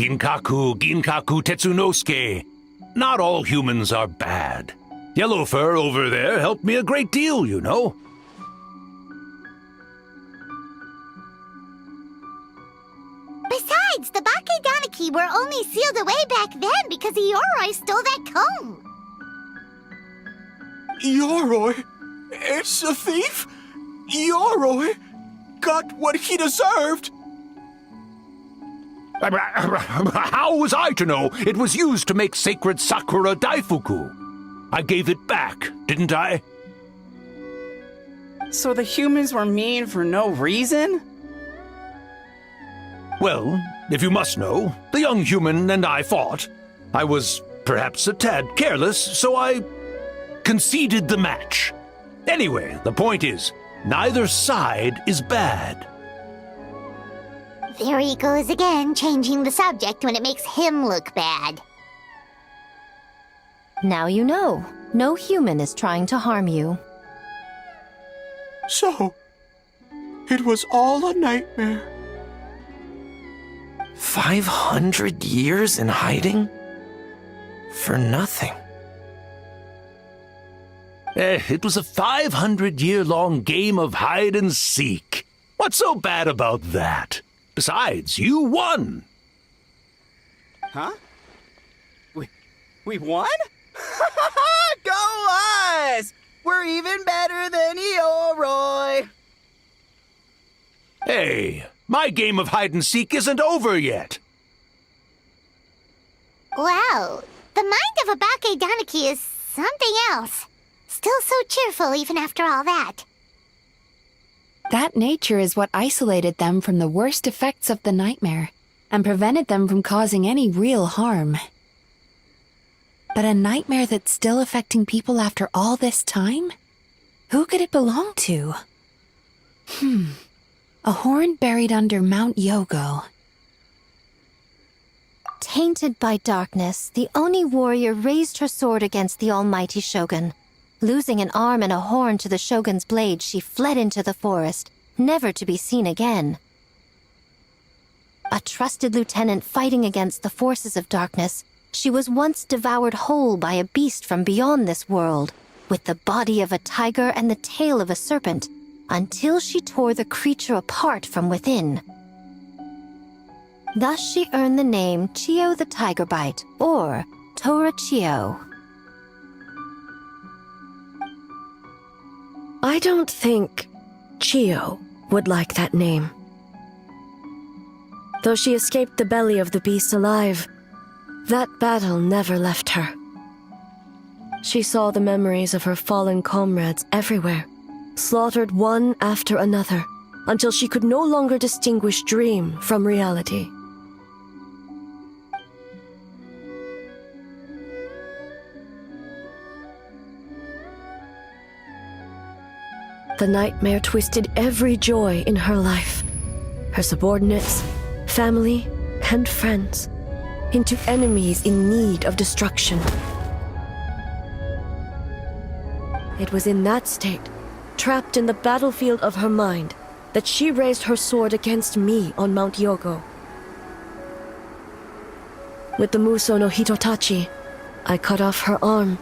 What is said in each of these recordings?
Kinkaku, Ginkaku, Tetsunosuke. Not all humans are bad. Yellow Fur over there helped me a great deal, you know. Besides, the Bakedaniki were only sealed away back then because Yoroi stole that comb. Yoroi? It's a thief? Yoroi got what he deserved. How was I to know it was used to make sacred Sakura Daifuku? I gave it back, didn't I? So the humans were mean for no reason? Well, if you must know, the young human and I fought. I was perhaps a tad careless, so I conceded the match. Anyway, the point is, neither side is bad. There he goes again, changing the subject when it makes him look bad. Now you know. No human is trying to harm you. So, it was all a nightmare. 500 years in hiding? For nothing. It was a 500-year-long game of hide and seek. What's so bad about that? Besides, you won. Huh? We won? Go us! We're even better than Yoroi! Hey, my game of hide and seek isn't over yet. Wow, the mind of a Bakedaniki is something else. Still so cheerful even after all that. That nature is what isolated them from the worst effects of the nightmare and prevented them from causing any real harm. But a nightmare that's still affecting people after all this time? Who could it belong to? A horn buried under Mount Yogo. Tainted by darkness, the Oni warrior raised her sword against the almighty shogun. Losing an arm and a horn to the shogun's blade, she fled into the forest, never to be seen again. A trusted lieutenant fighting against the forces of darkness, she was once devoured whole by a beast from beyond this world, with the body of a tiger and the tail of a serpent, until she tore the creature apart from within. Thus she earned the name Chiyo the Tiger Bite, or Tora Chiyo. I don't think Chiyo would like that name. Though she escaped the belly of the beast alive, that battle never left her. She saw the memories of her fallen comrades everywhere, slaughtered one after another, until she could no longer distinguish dream from reality. The nightmare twisted every joy in her life, her subordinates, family, and friends, into enemies in need of destruction. It was in that state, trapped in the battlefield of her mind, that she raised her sword against me on Mount Yogo. With the Muso no Hitotachi, I cut off her arm,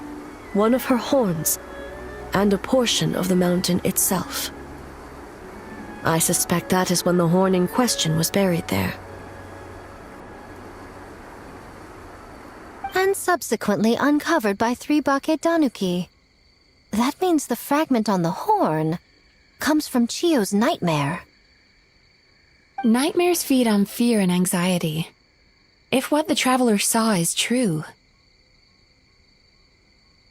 one of her horns, and a portion of the mountain itself. I suspect that is when the horn in question was buried there. And subsequently uncovered by 3 Bakedanuki. That means the fragment on the horn comes from Chiyo's nightmare. Nightmares feed on fear and anxiety. If what the traveler saw is true,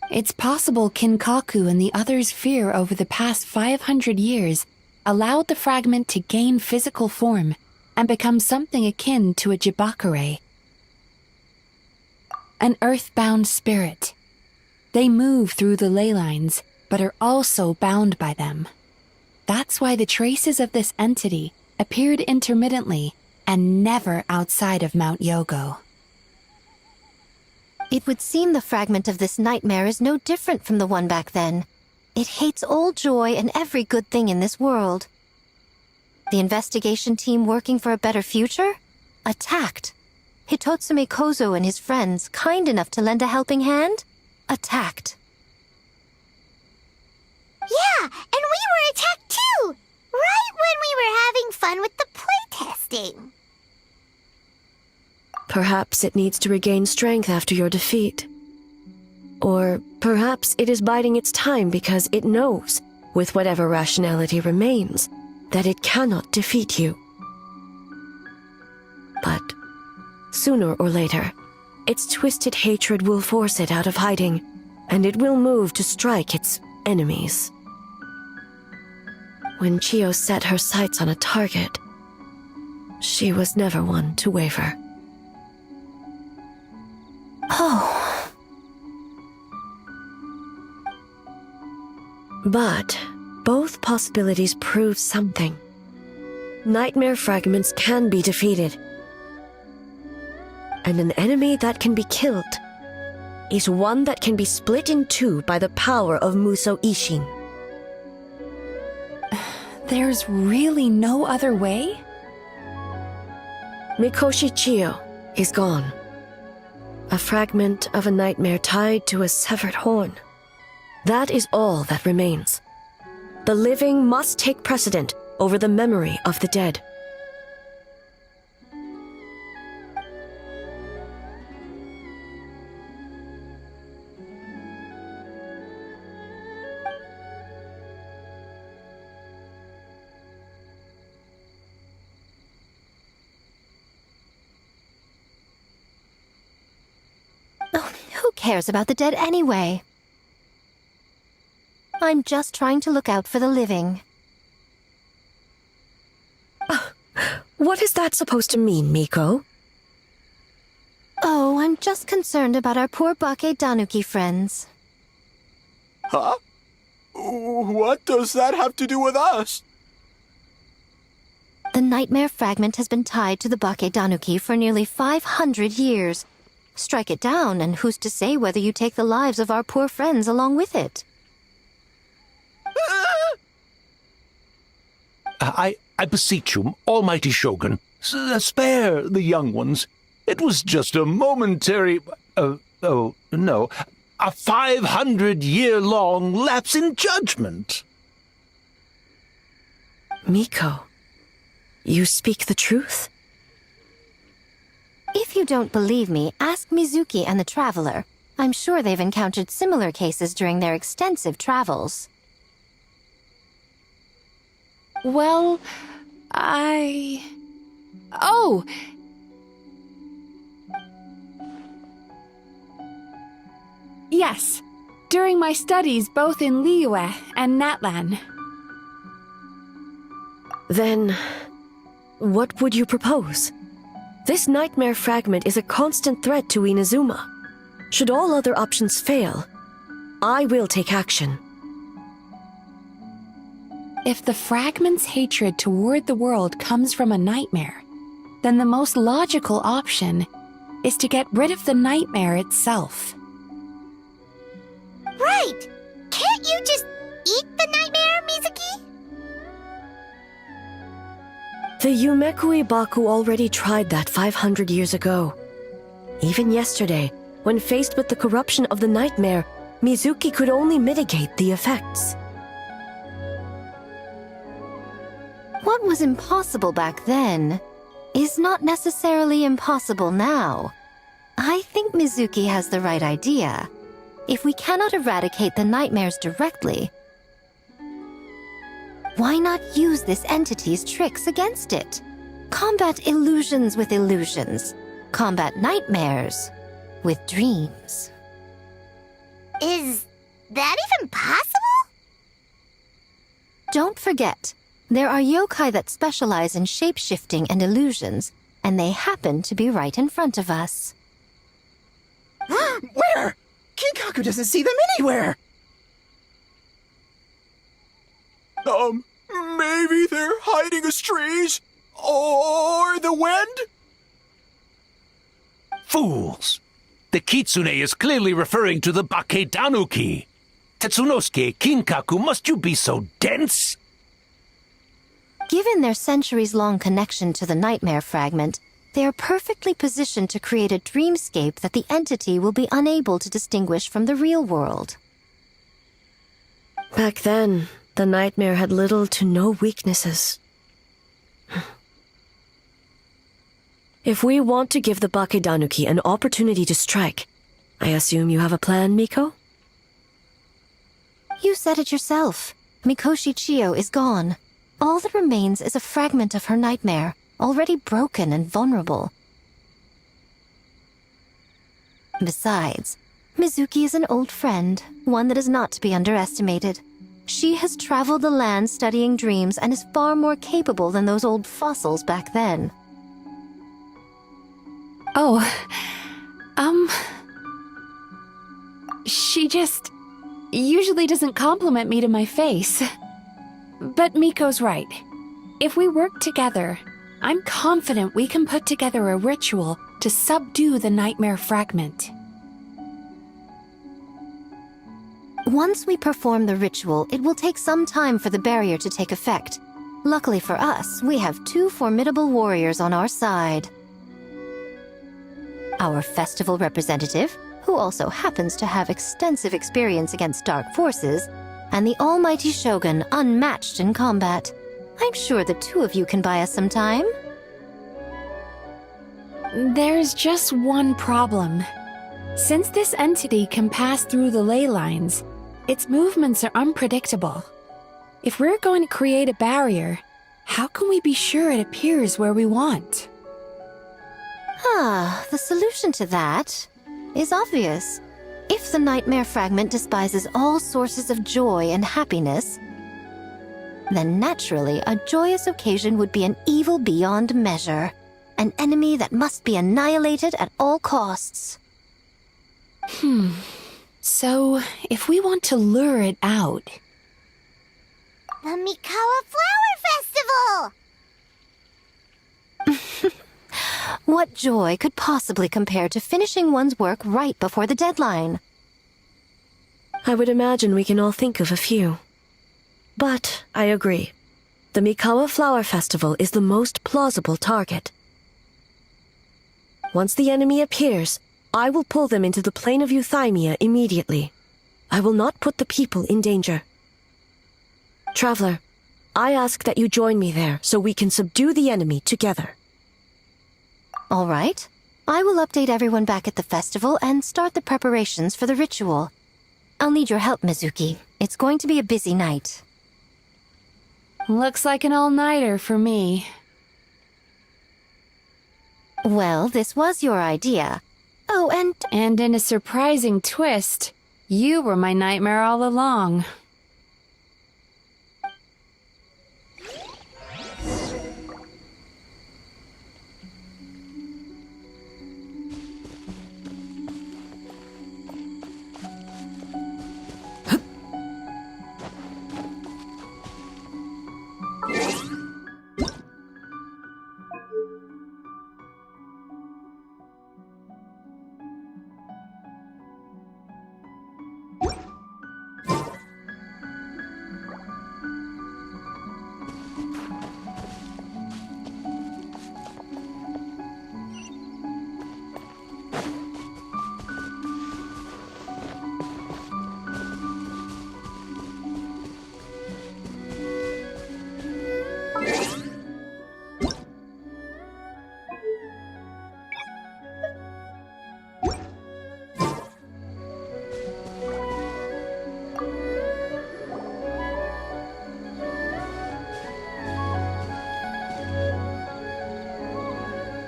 it's possible Kinkaku and the others' fear over the past 500 years allowed the fragment to gain physical form and become something akin to a jibakure. An earthbound spirit. They move through the ley lines, but are also bound by them. That's why the traces of this entity appeared intermittently and never outside of Mount Yogo. It would seem the fragment of this nightmare is no different from the one back then. It hates all joy and every good thing in this world. The investigation team working for a better future? Attacked. Hitotsume Kozo and his friends, kind enough to lend a helping hand, attacked. Yeah, and we were attacked too! Right when we were having fun with the playtesting. Perhaps it needs to regain strength after your defeat. Or perhaps it is biding its time because it knows, with whatever rationality remains, that it cannot defeat you. But sooner or later, its twisted hatred will force it out of hiding, and it will move to strike its enemies. When Chiyo set her sights on a target, she was never one to waver. Oh. But both possibilities prove something. Nightmare fragments can be defeated. And an enemy that can be killed is one that can be split in two by the power of Muso Ishin. There's really no other way? Mikoshi Chiyo is gone. A fragment of a nightmare tied to a severed horn. That is all that remains. The living must take precedent over the memory of the dead. Oh, who cares about the dead anyway? I'm just trying to look out for the living. What is that supposed to mean, Miko? Oh, I'm just concerned about our poor Bake Danuki friends. Huh? What does that have to do with us? The nightmare fragment has been tied to the Bake Danuki for nearly 500 years. Strike it down, and who's to say whether you take the lives of our poor friends along with it? I beseech you, almighty Shogun, spare the young ones. It was just a momentary... a 500-year-long lapse in judgment. Miko, you speak the truth? If you don't believe me, ask Mizuki and the Traveler. I'm sure they've encountered similar cases during their extensive travels. Well, Oh! Yes, during my studies both in Liyue and Natlan. Then, what would you propose? This nightmare fragment is a constant threat to Inazuma. Should all other options fail, I will take action. If the fragment's hatred toward the world comes from a nightmare, then the most logical option is to get rid of the nightmare itself. Right! Can't you just eat the nightmare, Mizuki? The Yumekui Baku already tried that 500 years ago. Even yesterday, when faced with the corruption of the nightmare, Mizuki could only mitigate the effects. What was impossible back then is not necessarily impossible now. I think Mizuki has the right idea. If we cannot eradicate the nightmares directly, why not use this entity's tricks against it? Combat illusions with illusions. Combat nightmares with dreams. Is that even possible? Don't forget, there are yokai that specialize in shape-shifting and illusions, and they happen to be right in front of us. Where? Kinkaku doesn't see them anywhere! Maybe they're hiding as trees? Or the wind? Fools! The kitsune is clearly referring to the Bake Danuki. Tetsunosuke, Kinkaku, must you be so dense? Given their centuries-long connection to the nightmare fragment, They are perfectly positioned to create a dreamscape that the entity will be unable to distinguish from the real world. Back then, the nightmare had little to no weaknesses. If we want to give the Bakedanuki an opportunity to strike, I assume you have a plan, Miko? You said it yourself. Mikoshi Chiyo is gone. All that remains is a fragment of her nightmare, already broken and vulnerable. Besides, Mizuki is an old friend, one that is not to be underestimated. She has traveled the land studying dreams and is far more capable than those old fossils back then. Oh, she just usually doesn't compliment me to my face. But Miko's right. If we work together, I'm confident we can put together a ritual to subdue the nightmare fragment. Once we perform the ritual, it will take some time for the barrier to take effect. Luckily for us, we have 2 formidable warriors on our side. Our festival representative, who also happens to have extensive experience against dark forces, and the almighty Shogun, unmatched in combat. I'm sure the 2 of you can buy us some time. There's just one problem. Since this entity can pass through the ley lines, its movements are unpredictable. If we're going to create a barrier, how can we be sure it appears where we want? The solution to that is obvious. If the nightmare fragment despises all sources of joy and happiness, then naturally a joyous occasion would be an evil beyond measure, an enemy that must be annihilated at all costs. So, if we want to lure it out... The Mikawa Flower Festival! What joy could possibly compare to finishing one's work right before the deadline? I would imagine we can all think of a few. But I agree. The Mikawa Flower Festival is the most plausible target. Once the enemy appears, I will pull them into the plain of Euthymia immediately. I will not put the people in danger. Traveler, I ask that you join me there so we can subdue the enemy together. All right. I will update everyone back at the festival and start the preparations for the ritual. I'll need your help, Mizuki. It's going to be a busy night. Looks like an all-nighter for me. Well, this was your idea. Oh, And in a surprising twist, you were my nightmare all along.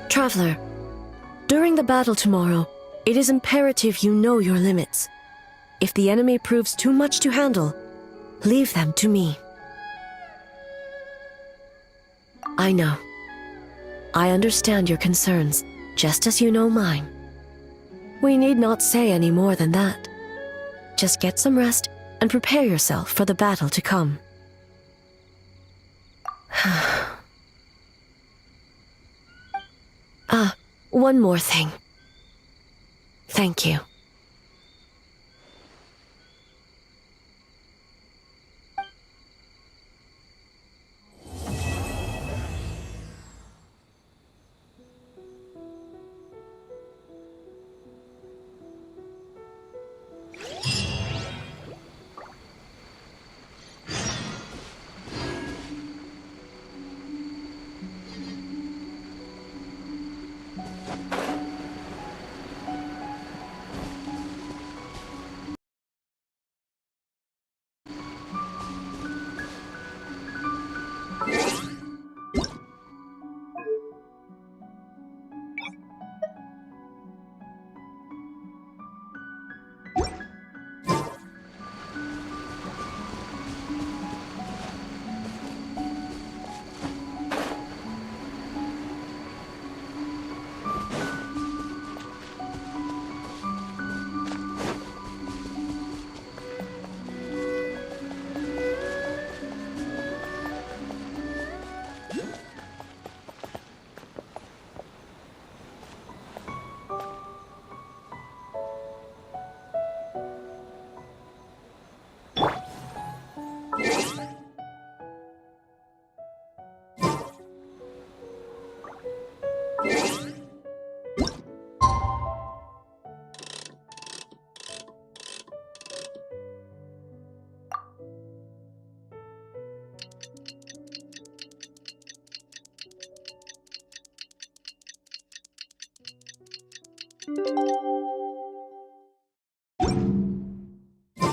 Traveler, during the battle tomorrow, it is imperative you know your limits. If the enemy proves too much to handle, leave them to me. I know. I understand your concerns, just as you know mine. We need not say any more than that. Just get some rest and prepare yourself for the battle to come. One more thing. Thank you.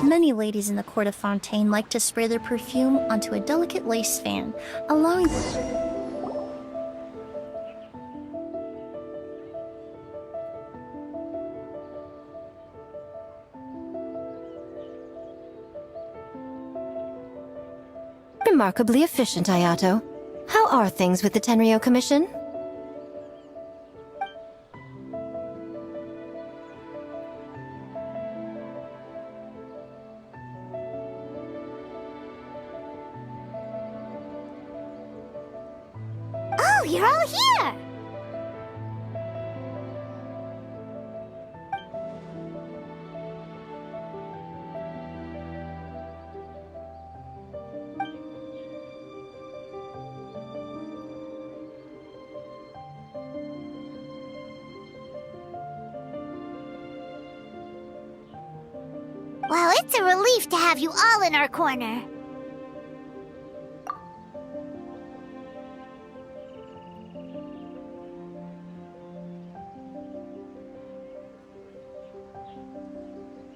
Many ladies in the court of Fontaine like to spray their perfume onto a delicate lace fan, allowing... Remarkably efficient, Ayato. How are things with the Tenryo Commission? Oh, you're all here! Well, it's a relief to have you all in our corner.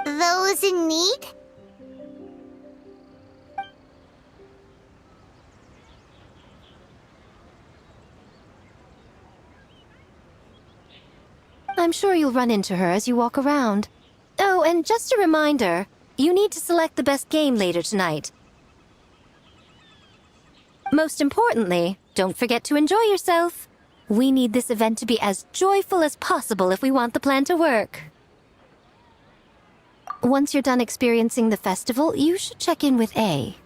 Those in need? I'm sure you'll run into her as you walk around. Oh, and just a reminder, you need to select the best game later tonight. Most importantly, don't forget to enjoy yourself. We need this event to be as joyful as possible if we want the plan to work. Once you're done experiencing the festival, you should check in with A.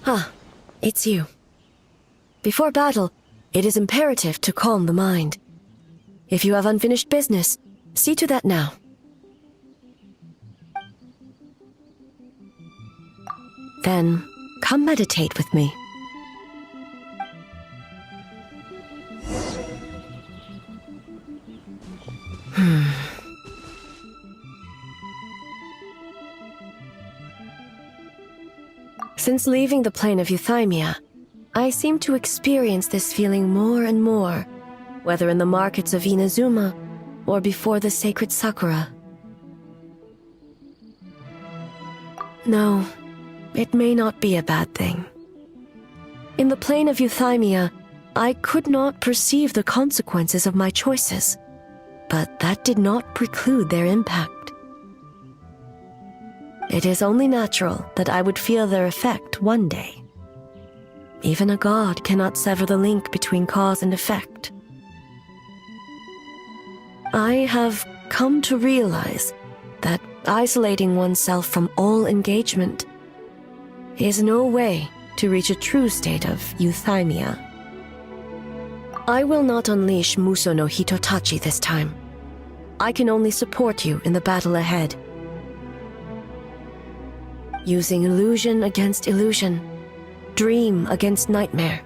Ah, it's you. Before battle, it is imperative to calm the mind. If you have unfinished business, see to that now. Then, come meditate with me. Since leaving the plane of Euthymia, I seem to experience this feeling more and more, whether in the markets of Inazuma or before the sacred Sakura. No, it may not be a bad thing. In the plane of Euthymia, I could not perceive the consequences of my choices, but that did not preclude their impact. It is only natural that I would feel their effect one day. Even a god cannot sever the link between cause and effect. I have come to realize that isolating oneself from all engagement is no way to reach a true state of euthymia. I will not unleash Muso no Hitotachi this time. I can only support you in the battle ahead. Using illusion against illusion, dream against nightmare.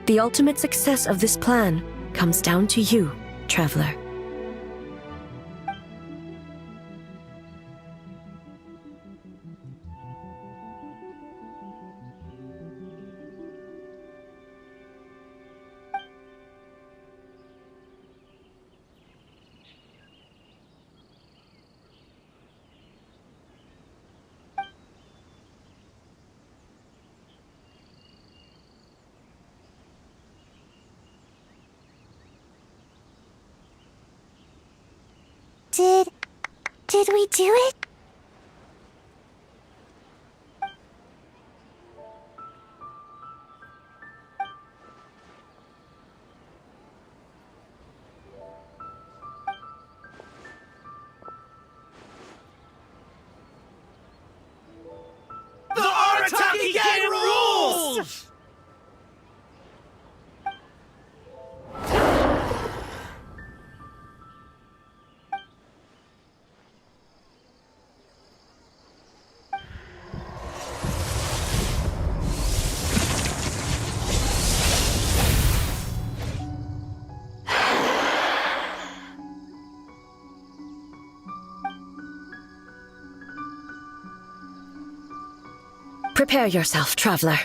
The ultimate success of this plan comes down to you, traveler. Did we do it? The Arataki Gang rules! Prepare yourself, traveler.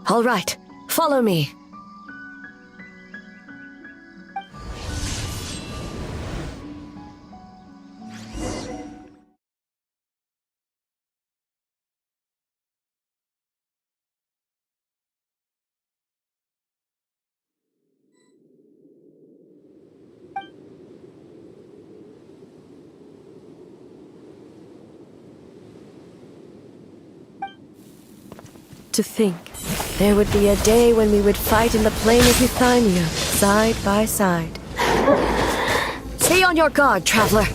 All right, follow me. To think, there would be a day when we would fight in the plain of Euthymia, side by side. Stay on your guard, traveler.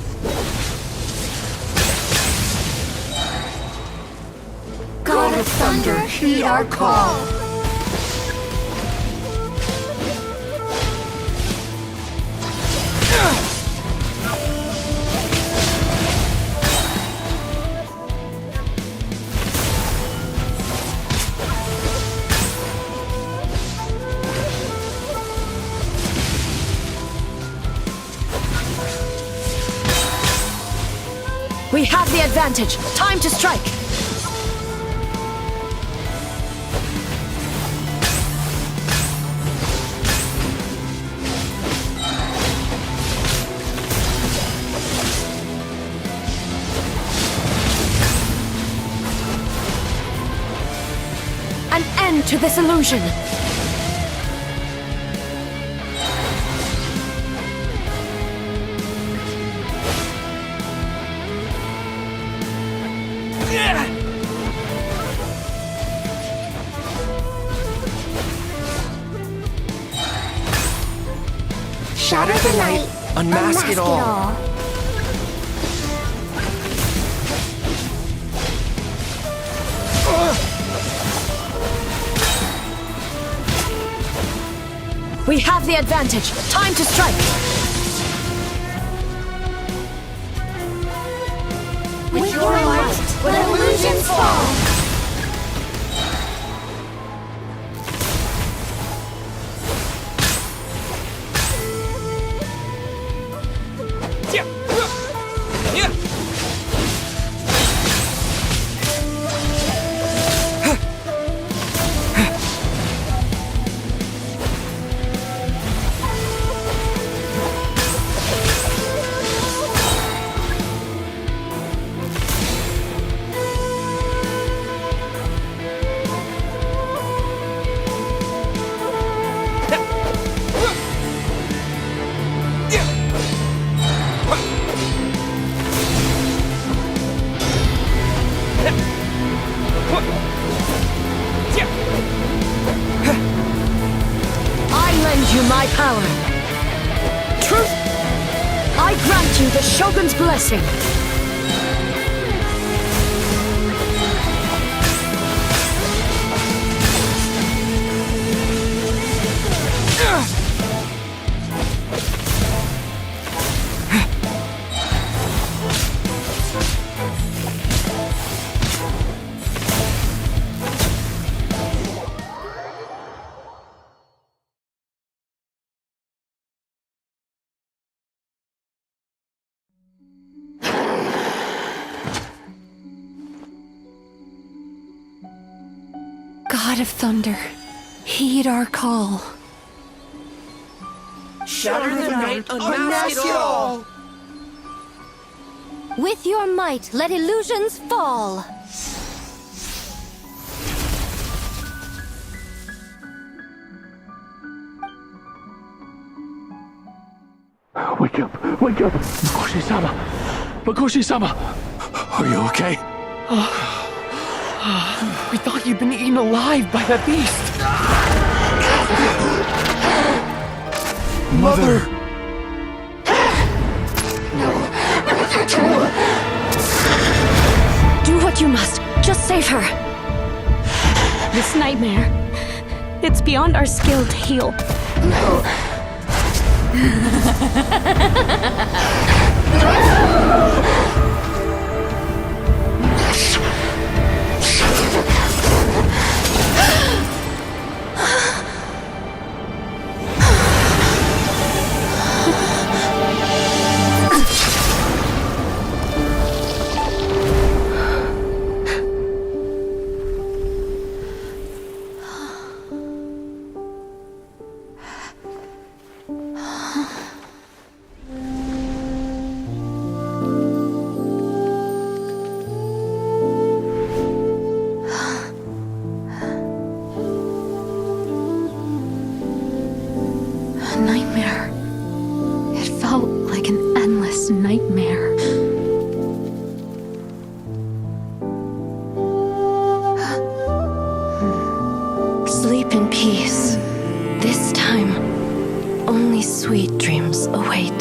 God of Thunder, heed our call. We have the advantage. Time to strike. An end to this illusion. Shatter the night, Unmask it all. We have the advantage. Time to strike. With your might, let illusions fall. I lend you my power. Truth, I grant you the Shogun's blessing. God of Thunder, heed our call. Shatter the night, unmask it all! With your might, let illusions fall! Wake up! Wake up! Makoshi-sama! Makoshi-sama! Are you okay? We thought you'd been eaten alive by that beast. Mother! Do what you must. Just save her. This nightmare, it's beyond our skill to heal. Nightmare. It felt like an endless nightmare. Sleep in peace. This time, only sweet dreams await.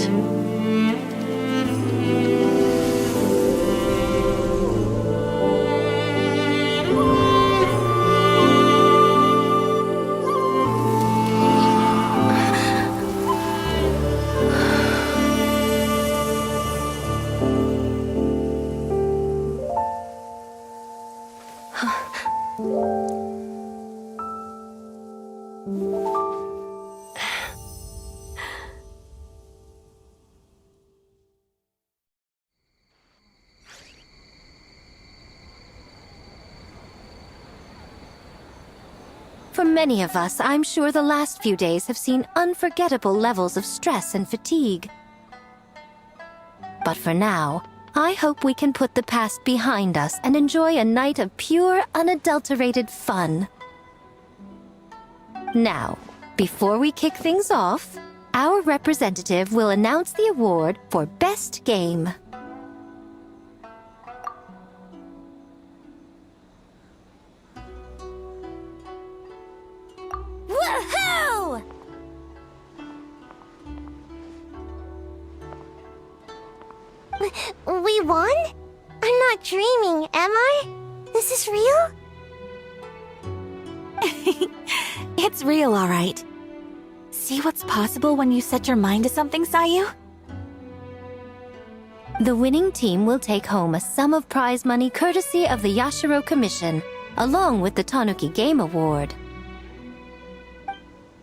For many of us, I'm sure the last few days have seen unforgettable levels of stress and fatigue. But for now, I hope we can put the past behind us and enjoy a night of pure, unadulterated fun. Now, before we kick things off, our representative will announce the award for Best Game. Woohoo! We won? I'm not dreaming, am I? This is real? It's real, all right. See what's possible when you set your mind to something, Sayu? The winning team will take home a sum of prize money courtesy of the Yashiro Commission, along with the Tanuki Game Award.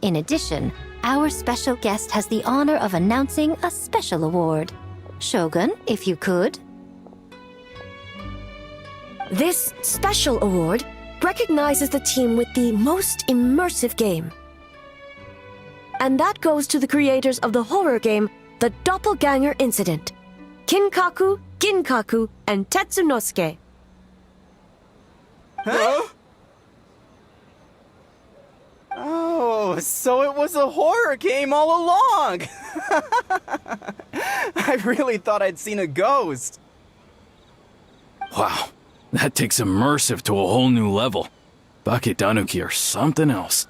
In addition, our special guest has the honor of announcing a special award. Shogun, if you could. This special award recognizes the team with the most immersive game. And that goes to the creators of the horror game, The Doppelganger Incident, Kinkaku, Ginkaku, and Tetsunosuke. Huh? Oh, so it was a horror game all along! I really thought I'd seen a ghost. Wow, that takes immersive to a whole new level. Bakedanuki are something else.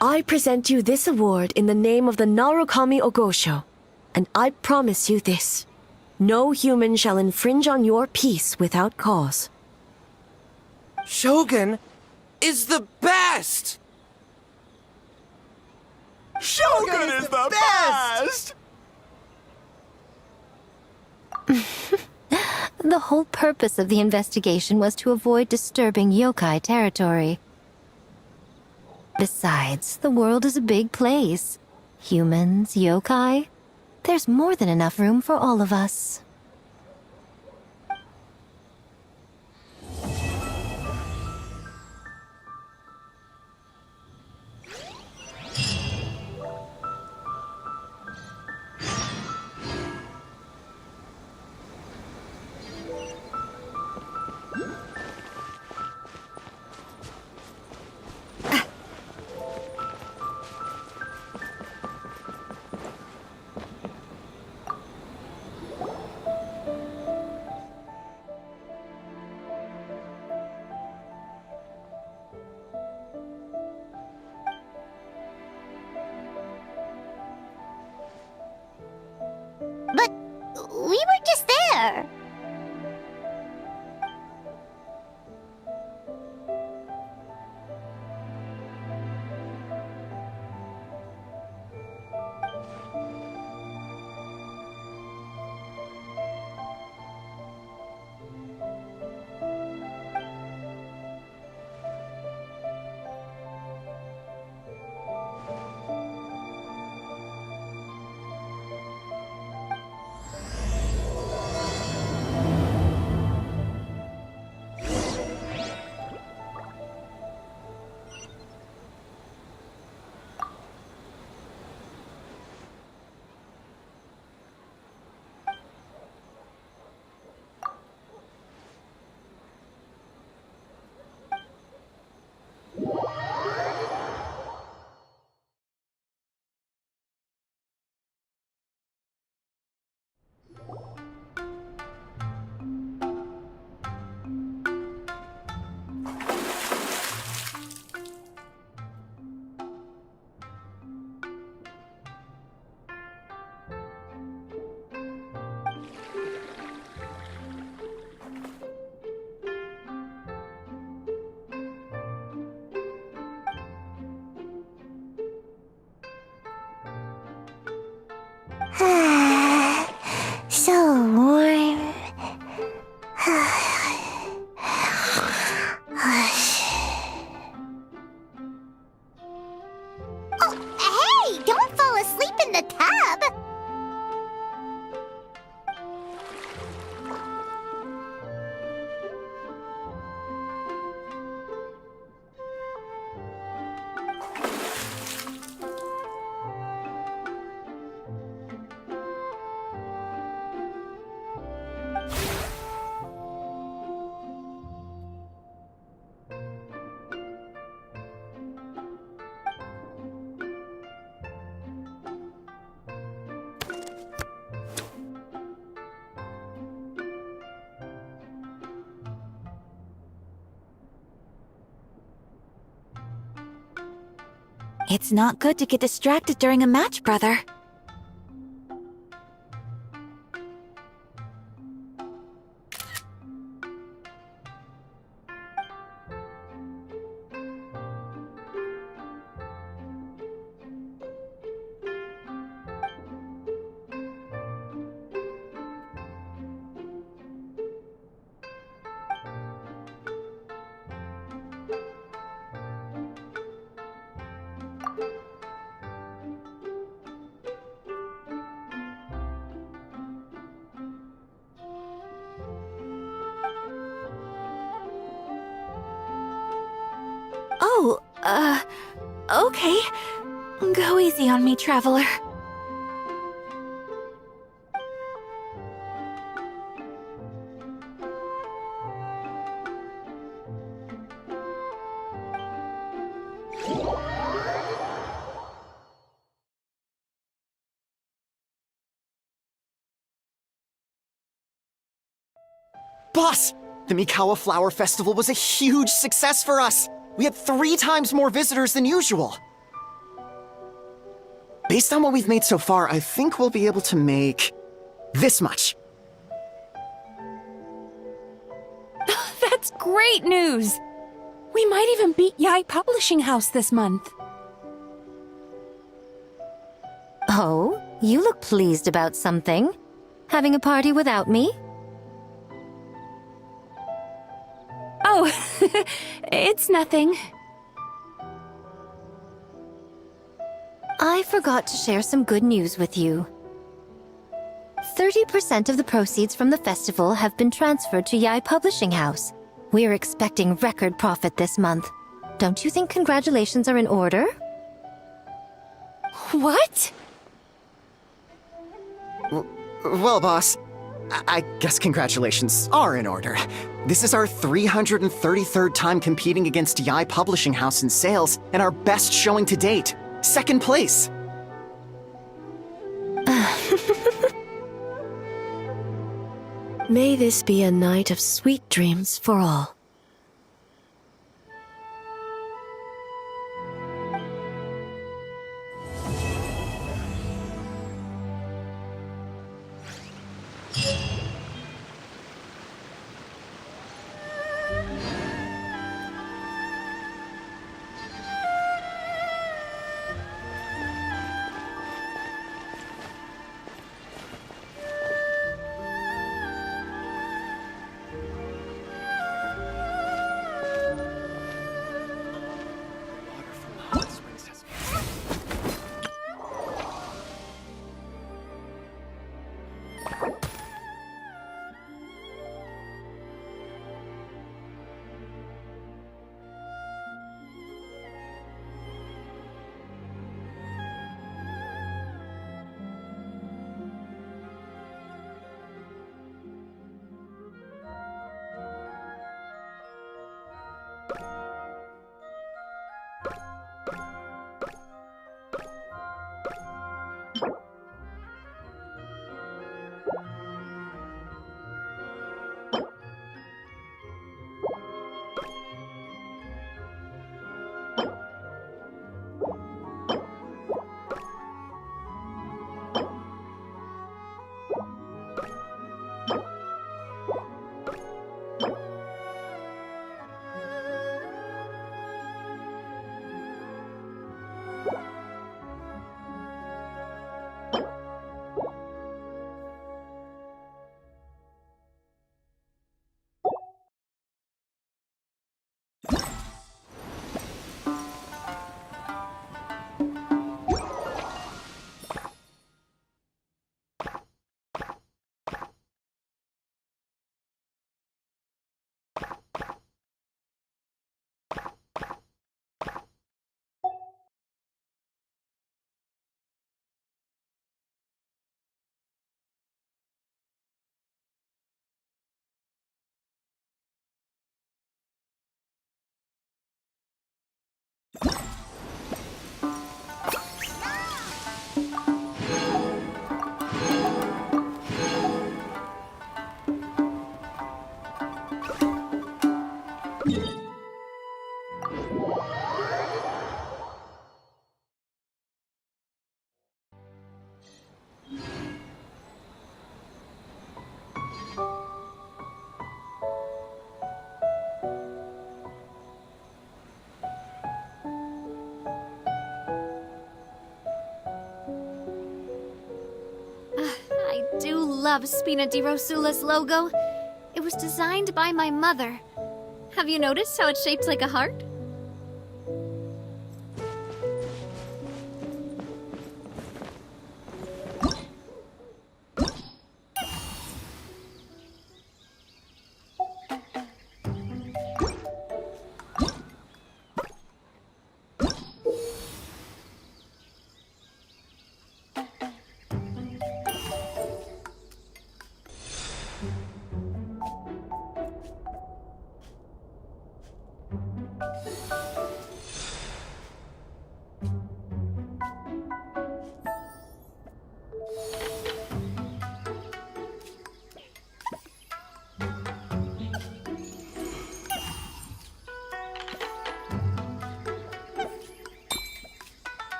I present you this award in the name of the Narukami Ogosho, and I promise you this. No human shall infringe on your peace without cause. Shogun is the best! Shogun is the best! The whole purpose of the investigation was to avoid disturbing yokai territory. Besides, the world is a big place. Humans, yokai, there's more than enough room for all of us. But we were just there. So warm. Oh, hey! Don't fall asleep in the tub! It's not good to get distracted during a match, brother. Oh, okay. Go easy on me, traveler. Boss! The Mikawa Flower Festival was a huge success for us! We had 3 times more visitors than usual! Based on what we've made so far, I think we'll be able to make this much. That's great news! We might even beat Yai Publishing House this month. Oh, you look pleased about something. Having a party without me? Oh, it's nothing. I forgot to share some good news with you. 30% of the proceeds from the festival have been transferred to Yai Publishing House. We're expecting record profit this month. Don't you think congratulations are in order? What? Well, boss, I guess congratulations are in order. This is our 333rd time competing against Yai Publishing House in sales, and our best showing to date. Second place. May this be a night of sweet dreams for all. I do love Spina di Rosula's logo. It was designed by my mother. Have you noticed how it's shaped like a heart?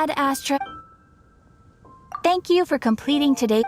Ad Astra. Thank you for completing today.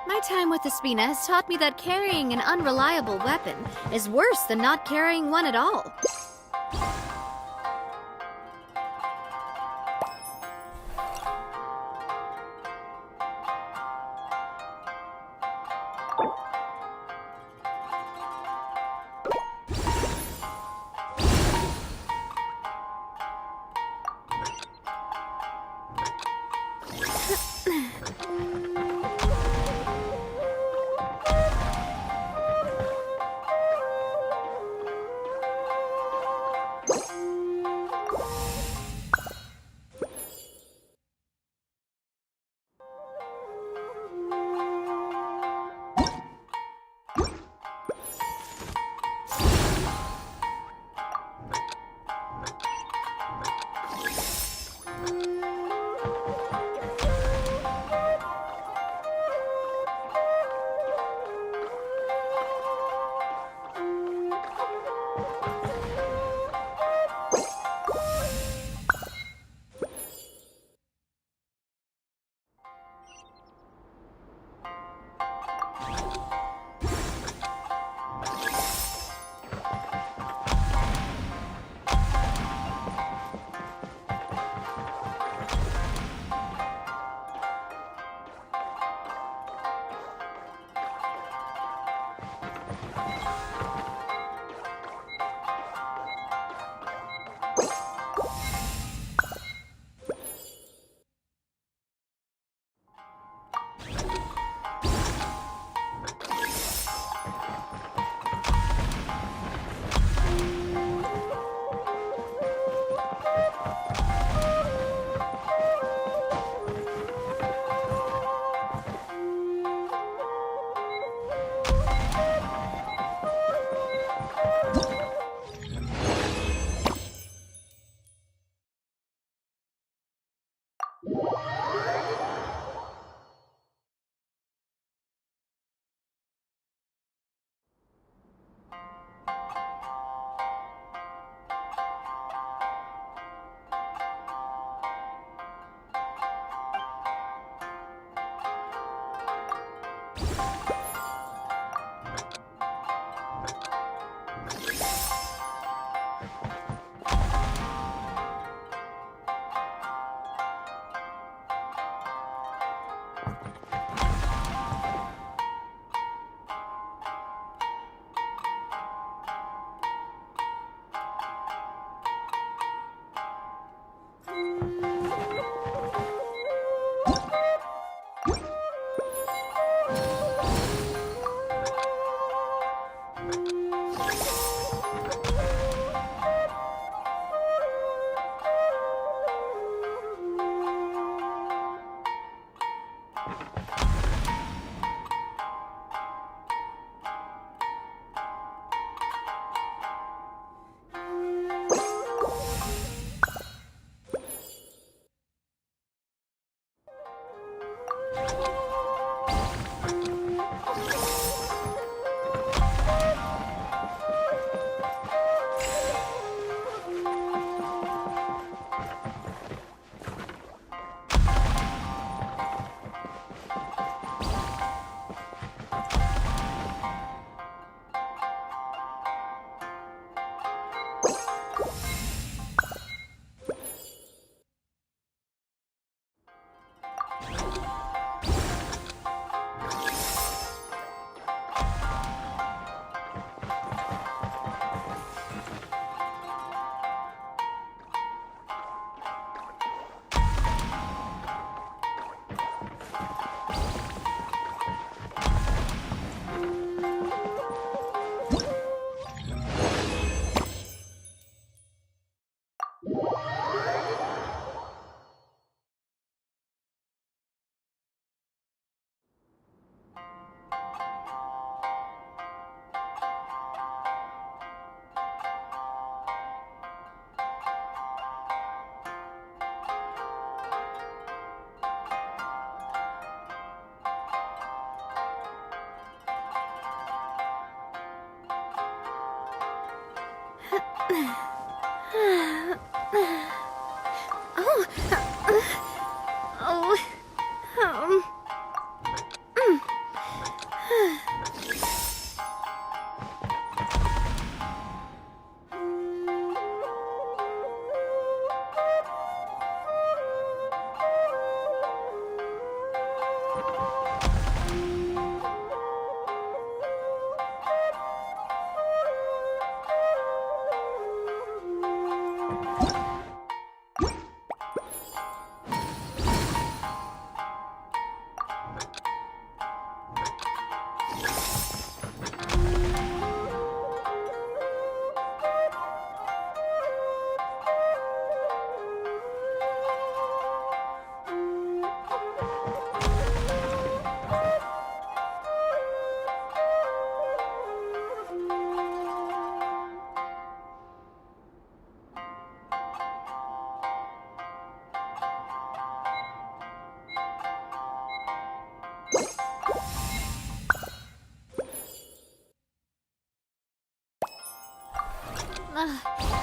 My time with the Spina has taught me that carrying an unreliable weapon is worse than not carrying one at all.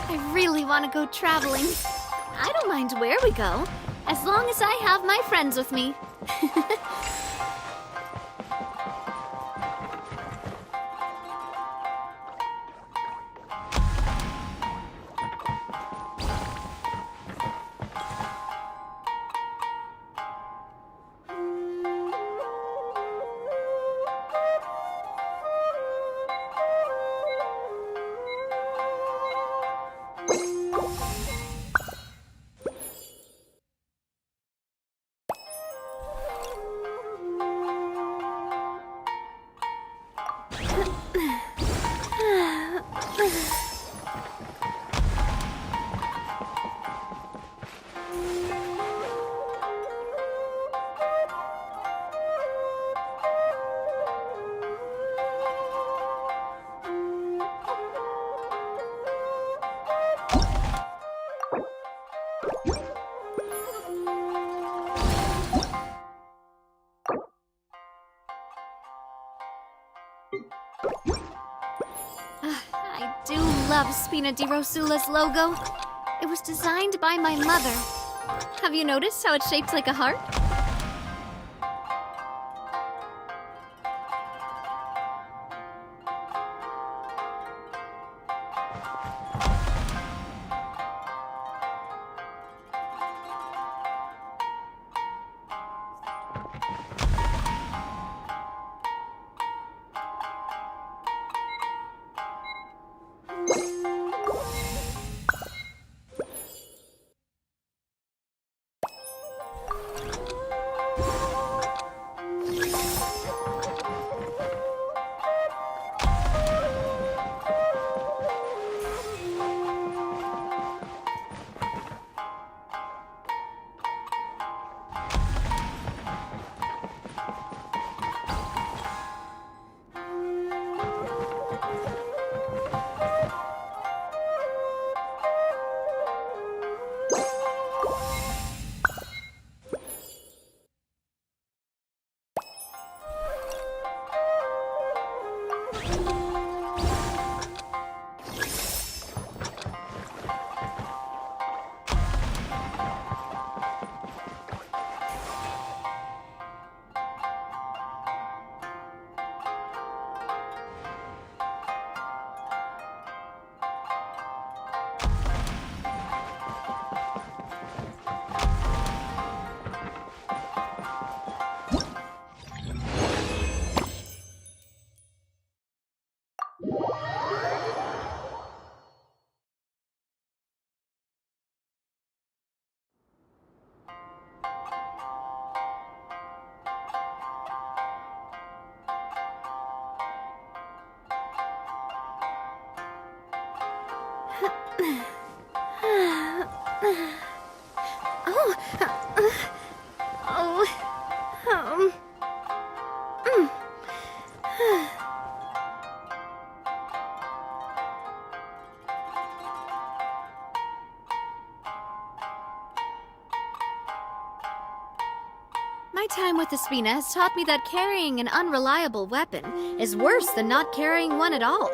I really want to go traveling. I don't mind where we go, as long as I have my friends with me. I do love Spina di Rosula's logo. It was designed by my mother. Have you noticed how it's shaped like a heart? My time with the Spina has taught me that carrying an unreliable weapon is worse than not carrying one at all.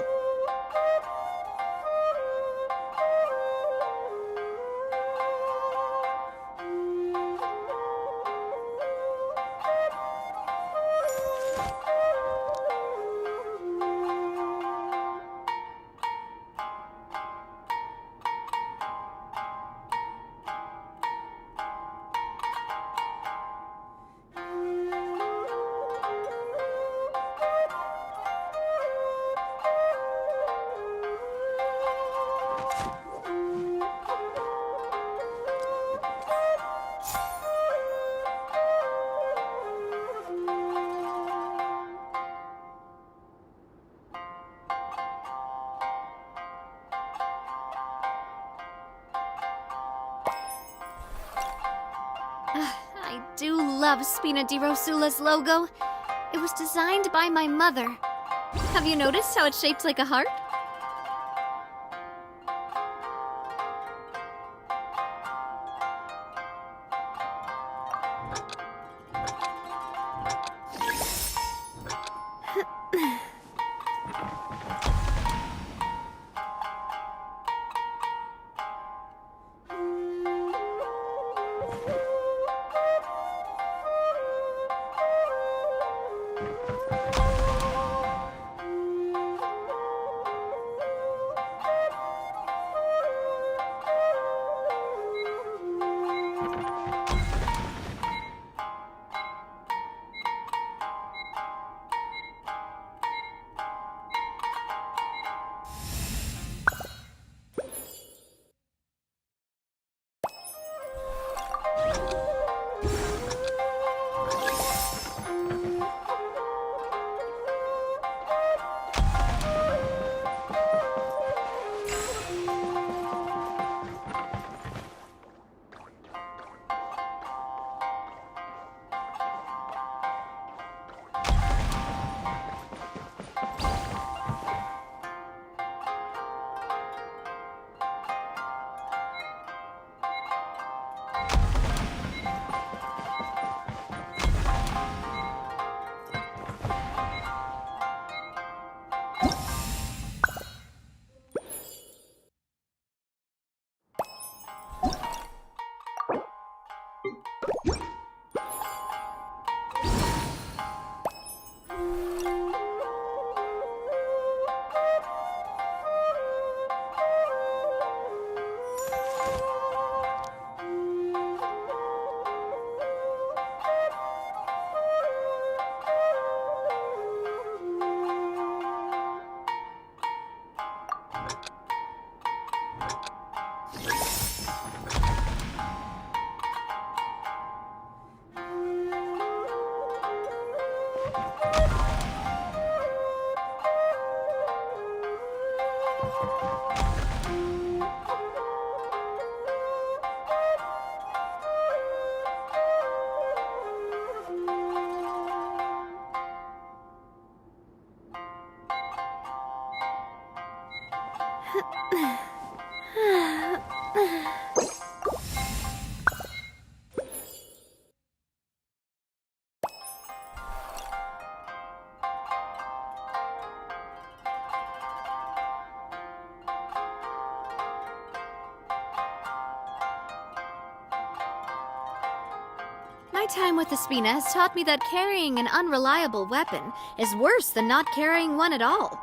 do love Spina di Rosula's logo. It was designed by my mother. Have you noticed how it's shaped like a heart? My time with the Spina has taught me that carrying an unreliable weapon is worse than not carrying one at all.